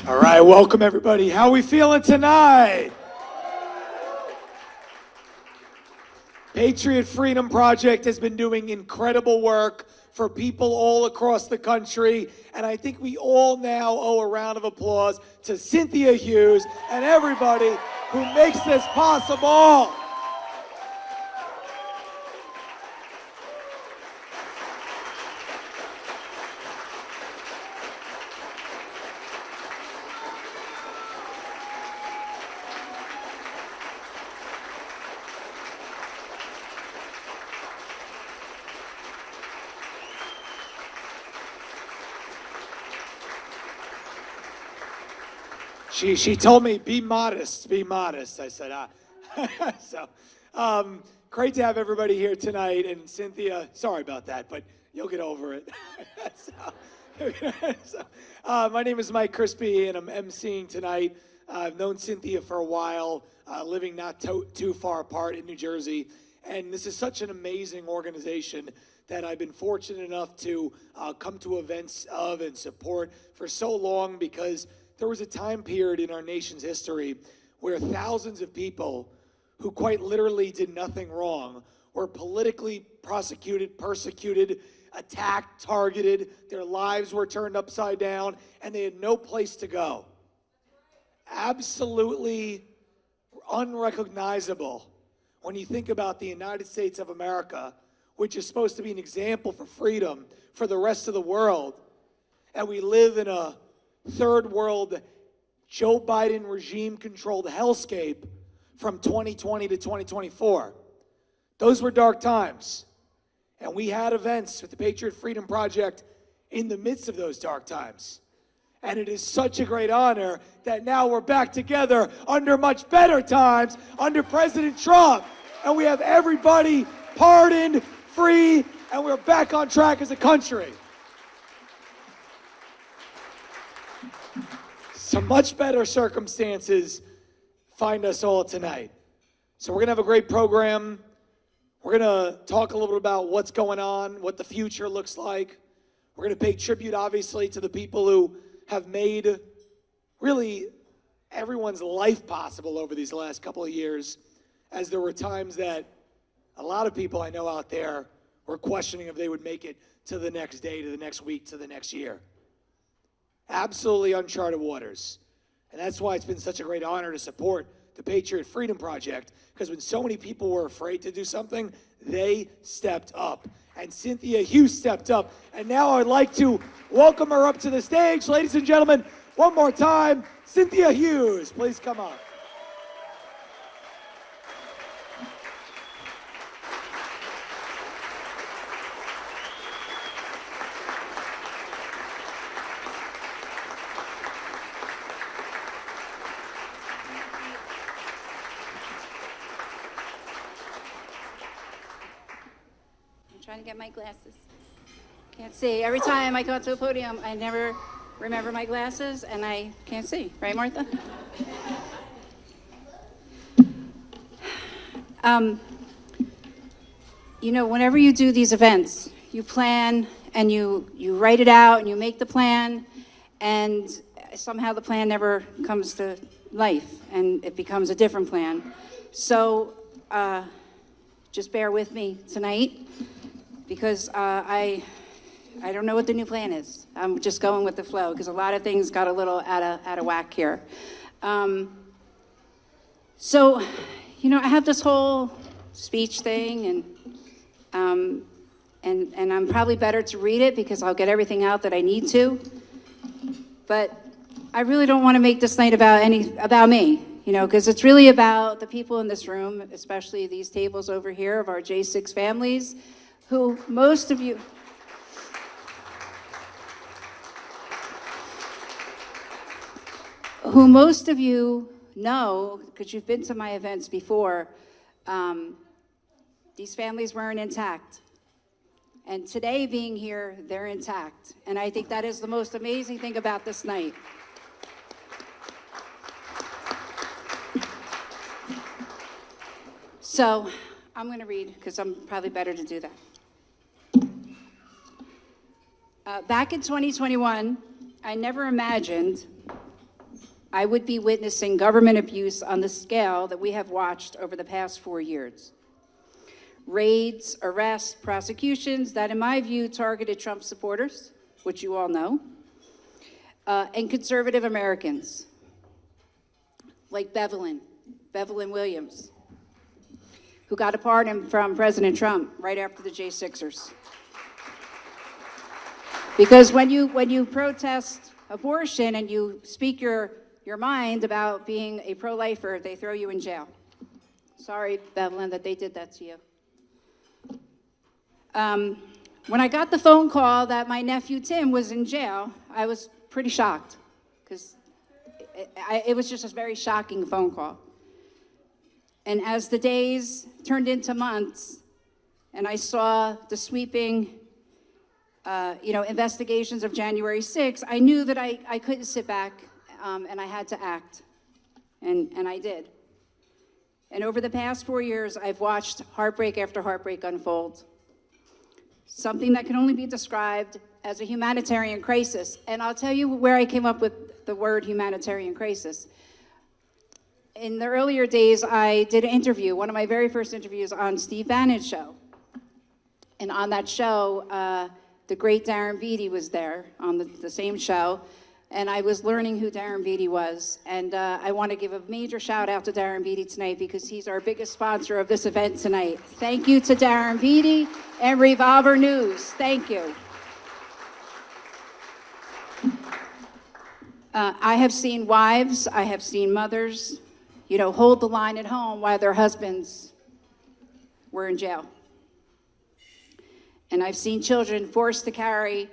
All right, welcome everybody. How are we feeling tonight? Patriot Freedom Project has been doing incredible work for people all across the country, and I think we all now owe a round of applause to Cynthia Hughes and everybody who makes this possible. She told me, be modest, be modest. I said, great to have everybody here tonight. And Cynthia, sorry about that, but you'll get over it. My name is Mike Crispy, and I'm emceeing tonight. I've known Cynthia for a while, living not too far apart in New Jersey. And this is such an amazing organization that I've been fortunate enough to come to events of and support for so long, because there was a time period in our nation's history where thousands of people who quite literally did nothing wrong were politically prosecuted, persecuted, attacked, targeted. Their lives were turned upside down, and they had no place to go. Absolutely unrecognizable when you think about the United States of America, which is supposed to be an example for freedom for the rest of the world. And we live in a third world, Joe Biden regime-controlled hellscape from 2020 to 2024. Those were dark times. And we had events with the Patriot Freedom Project in the midst of those dark times. And it is such a great honor that now we're back together under much better times, under President Trump. And we have everybody pardoned, free, and we're back on track as a country. Some much better circumstances find us all tonight. So we're gonna have a great program. We're gonna talk a little bit about what's going on, what the future looks like. We're gonna pay tribute, obviously, to the people who have made really everyone's life possible over these last couple of years, as there were times that a lot of people I know out there were questioning if they would make it to the next day, to the next week, to the next year. Absolutely uncharted waters. And that's why it's been such a great honor to support the Patriot Freedom Project, because when so many people were afraid to do something, they stepped up. And Cynthia Hughes stepped up. And now I'd like to welcome her up to the stage. Ladies and gentlemen, one more time, Cynthia Hughes, please come up. Trying to get my glasses. Can't see. Every time I go to a podium, I never remember my glasses, and I can't see. Right, Martha? You know, whenever you do these events, you plan and you write it out and you make the plan, and somehow the plan never comes to life, and it becomes a different plan. So just bear with me tonight, because I don't know what the new plan is. I'm just going with the flow, because a lot of things got a little out of whack here. So, you know, I have this whole speech thing, and I'm probably better to read it because I'll get everything out that I need to. But I really don't want to make this night about me, you know, because it's really about the people in this room, especially these tables over here of our J6 families, who most of you know, because you've been to my events before. These families weren't intact. And today being here, they're intact. And I think that is the most amazing thing about this night. So I'm going to read, because I'm probably better to do that. Back in 2021, I never imagined I would be witnessing government abuse on the scale that we have watched over the past 4 years. Raids, arrests, prosecutions that, in my view, targeted Trump supporters, which you all know, and conservative Americans, like Bevelin Williams, who got a pardon from President Trump right after the J6ers. Because when you protest abortion and you speak your mind about being a pro-lifer, they throw you in jail. Sorry, Bevelin, that they did that to you. When I got the phone call that my nephew Tim was in jail, I was pretty shocked, because it was just a very shocking phone call. And as the days turned into months, and I saw the sweeping investigations of January 6th, I knew that I couldn't sit back, and I had to act, and I did. And over the past 4 years, I've watched heartbreak after heartbreak unfold. Something that can only be described as a humanitarian crisis. And I'll tell you where I came up with the word humanitarian crisis. In the earlier days, I did an interview, one of my very first interviews, on Steve Bannon's show. And on that show, the great Darren Beattie was there on the same show. And I was learning who Darren Beattie was. And I want to give a major shout out to Darren Beattie tonight, because he's our biggest sponsor of this event tonight. Thank you to Darren Beattie and Revolver News. Thank you. I have seen wives, I have seen mothers, hold the line at home while their husbands were in jail. And I've seen children forced to carry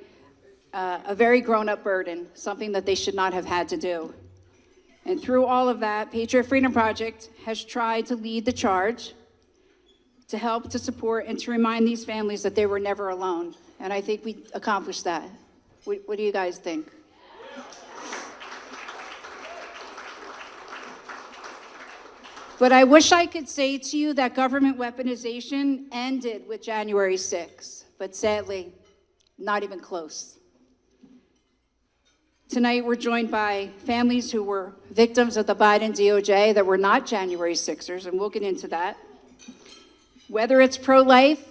a very grown-up burden, something that they should not have had to do. And through all of that, Patriot Freedom Project has tried to lead the charge, to help, to support, and to remind these families that they were never alone. And I think we accomplished that. What do you guys think? But I wish I could say to you that government weaponization ended with January 6th, but sadly, not even close. Tonight, we're joined by families who were victims of the Biden DOJ that were not January 6ers, and we'll get into that. Whether it's pro-life,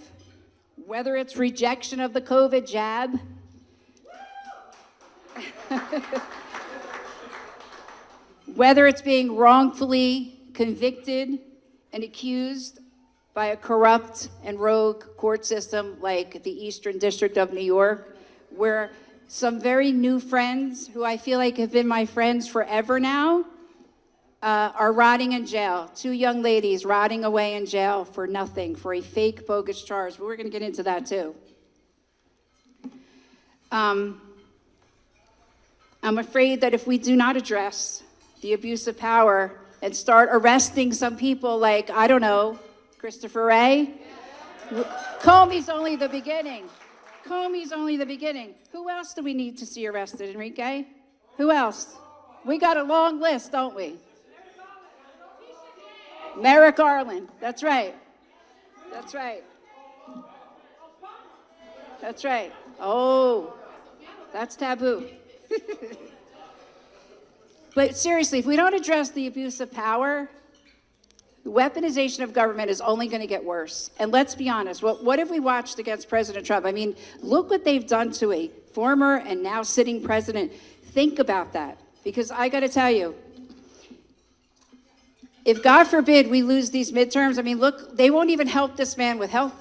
whether it's rejection of the COVID jab, whether it's being wrongfully convicted and accused by a corrupt and rogue court system like the Eastern District of New York, where some very new friends, who I feel like have been my friends forever now, are rotting in jail. 2 young ladies rotting away in jail for nothing, for a fake, bogus charge. But we're going to get into that too. I'm afraid that if we do not address the abuse of power and start arresting some people like, I don't know, Christopher Wray, Comey's only the beginning. Comey's only the beginning. Who else do we need to see arrested, Enrique? Who else? We got a long list, don't we? Merrick Garland. That's right. That's right. That's right. Oh, that's taboo. But seriously, if we don't address the abuse of power, the weaponization of government is only going to get worse. And let's be honest, what have we watched against President Trump? I mean, look what they've done to a former and now sitting president. Think about that. Because I got to tell you, if God forbid we lose these midterms, I mean, look, they won't even help this man with health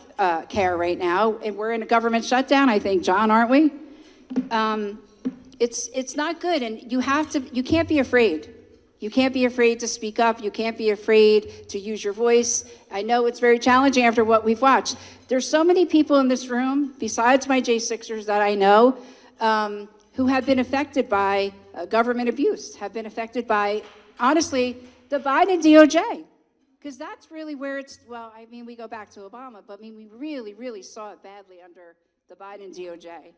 care right now. And we're in a government shutdown, I think, John, aren't we? It's not good. And you can't be afraid. You can't be afraid to speak up. You can't be afraid to use your voice. I know it's very challenging after what we've watched. There's so many people in this room, besides my J6ers that I know, who have been affected by government abuse, have been affected by, honestly, the Biden DOJ. Because that's really where well, I mean, we go back to Obama, but I mean, we really, really saw it badly under the Biden DOJ.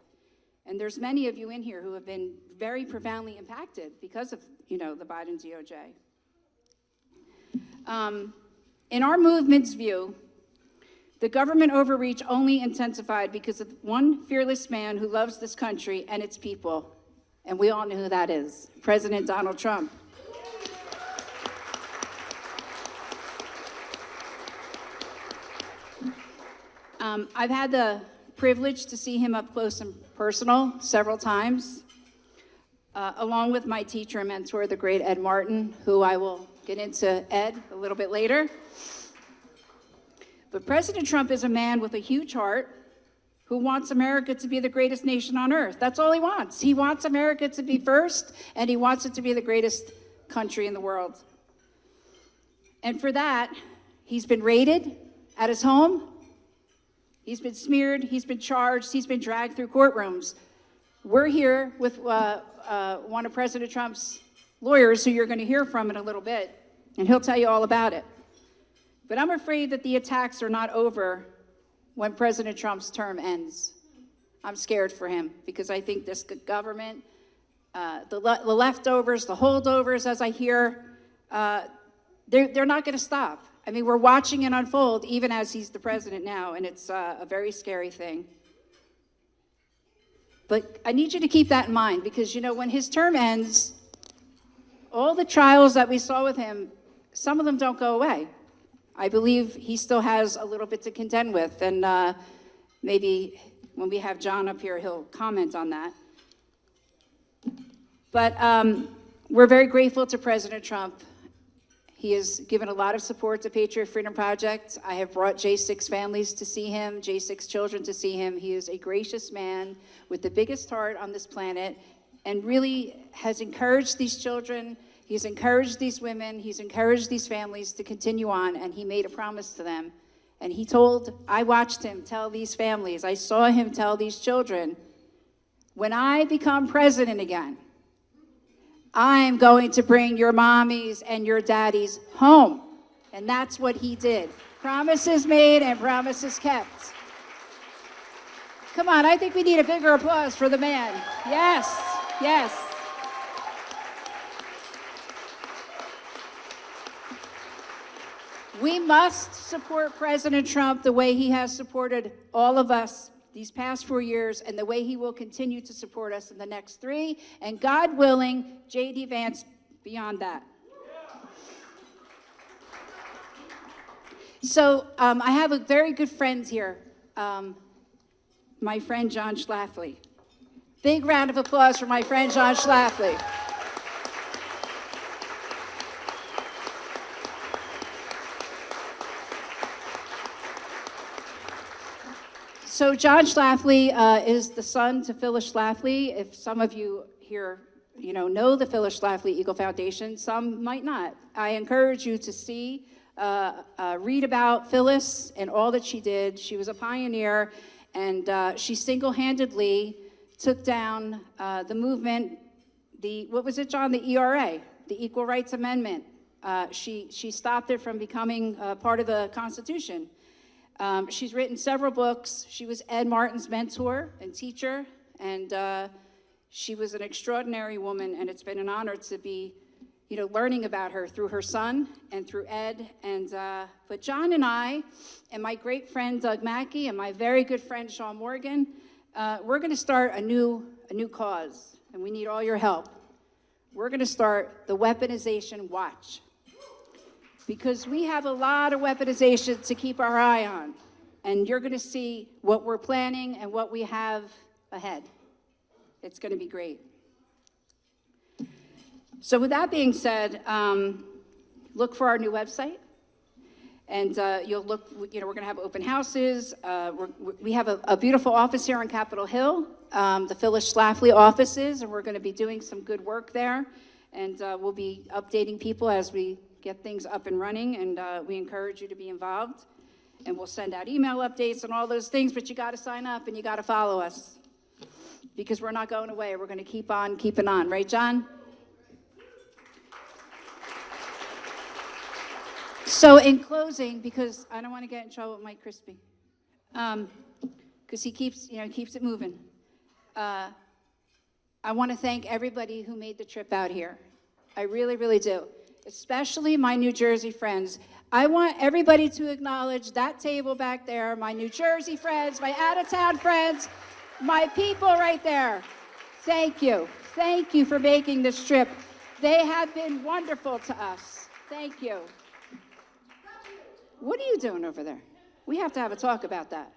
And there's many of you in here who have been very profoundly impacted because of, the Biden DOJ. In our movement's view, the government overreach only intensified because of one fearless man who loves this country and its people. And we all know who that is, President Donald Trump. I've had the privilege to see him up close and personal several times, along with my teacher and mentor, the great Ed Martin, who I will get into Ed a little bit later. But President Trump is a man with a huge heart who wants America to be the greatest nation on earth. That's all he wants. He wants America to be first, and he wants it to be the greatest country in the world. And for that, he's been raided at his home. He's been smeared, he's been charged, he's been dragged through courtrooms. We're here with one of President Trump's lawyers, who you're going to hear from in a little bit, and he'll tell you all about it. But I'm afraid that the attacks are not over when President Trump's term ends. I'm scared for him, because I think this government, the leftovers, the holdovers, as I hear, they're not going to stop. I mean, we're watching it unfold even as he's the president now, and it's a very scary thing. But I need you to keep that in mind, because, you know, when his term ends, all the trials that we saw with him, some of them don't go away. I believe he still has a little bit to contend with, and maybe when we have John up here, he'll comment on that. But we're very grateful to President Trump. He has given a lot of support to Patriot Freedom Project. I have brought J6 families to see him, J6 children to see him. He is a gracious man with the biggest heart on this planet, and really has encouraged these children. He's encouraged these women. He's encouraged these families to continue on, and he made a promise to them. And he told, I watched him tell these families, I saw him tell these children, when I become president again, I'm going to bring your mommies and your daddies home. And that's what he did. Promises made and promises kept. Come on, I think we need a bigger applause for the man. Yes, yes. We must support President Trump the way he has supported all of us these past 4 years, and the way he will continue to support us in the next 3, and God willing, J.D. Vance beyond that. So I have a very good friend here, my friend John Schlafly. Big round of applause for my friend John Schlafly. So John Schlafly is the son to Phyllis Schlafly. If some of you here, know the Phyllis Schlafly Eagle Foundation, some might not. I encourage you to see, read about Phyllis and all that she did. She was a pioneer, and she single-handedly took down the movement, what was it, John? The ERA, the Equal Rights Amendment. She stopped it from becoming part of the Constitution. She's written several books. She was Ed Martin's mentor and teacher, and she was an extraordinary woman, and it's been an honor to be, learning about her through her son and through Ed. But John and I, and my great friend Doug Mackey, and my very good friend Sean Morgan, we're going to start a new cause, and we need all your help. We're going to start the Weaponization Watch, because we have a lot of weaponization to keep our eye on, and you're going to see what we're planning and what we have ahead. It's going to be great. So with that being said, look for our new website, and you'll look, we're going to have open houses. We have a beautiful office here on Capitol Hill, the Phyllis Schlafly offices, and we're going to be doing some good work there, and we'll be updating people as we get things up and running, and we encourage you to be involved, and we'll send out email updates and all those things, but you got to sign up and you got to follow us, because we're not going away. We're going to keep on keeping on, right, John? So in closing, because I don't want to get in trouble with Mike Crispy, because he keeps it moving. I want to thank everybody who made the trip out here. I really, really do. Especially my New Jersey friends. I want everybody to acknowledge that table back there, my New Jersey friends, my out-of-town friends, my people right there. Thank you. Thank you for making this trip. They have been wonderful to us. Thank you. What are you doing over there? We have to have a talk about that.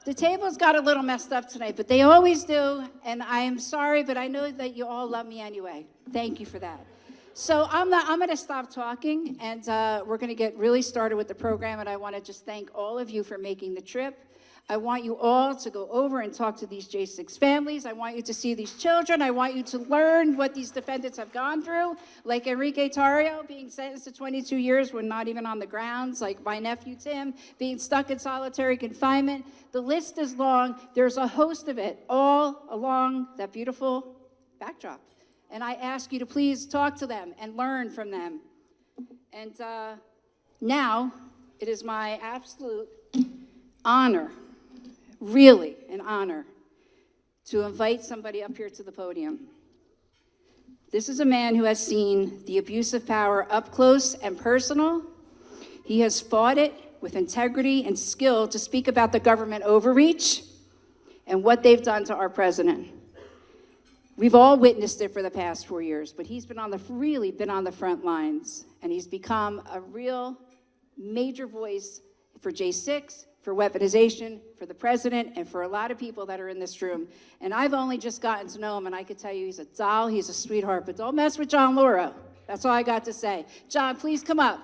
The tables got a little messed up tonight, but they always do, and I am sorry, but I know that you all love me anyway. Thank you for that. So I'm going to stop talking, and we're going to get really started with the program, and I want to just thank all of you for making the trip. I want you all to go over and talk to these J6 families. I want you to see these children. I want you to learn what these defendants have gone through, like Enrique Tarrio being sentenced to 22 years when not even on the grounds, like my nephew Tim being stuck in solitary confinement. The list is long. There's a host of it all along that beautiful backdrop. And I ask you to please talk to them and learn from them. And now it is my absolute honor, really an honor, to invite somebody up here to the podium. This is a man who has seen the abuse of power up close and personal. He has fought it with integrity and skill to speak about the government overreach and what they've done to our president. We've all witnessed it for the past 4 years, but he's really been on the front lines, and he's become a real major voice for J6, for weaponization, for the president, and for a lot of people that are in this room. And I've only just gotten to know him, and I could tell you he's a doll, he's a sweetheart, but don't mess with John Laura. That's all I got to say. John, please come up.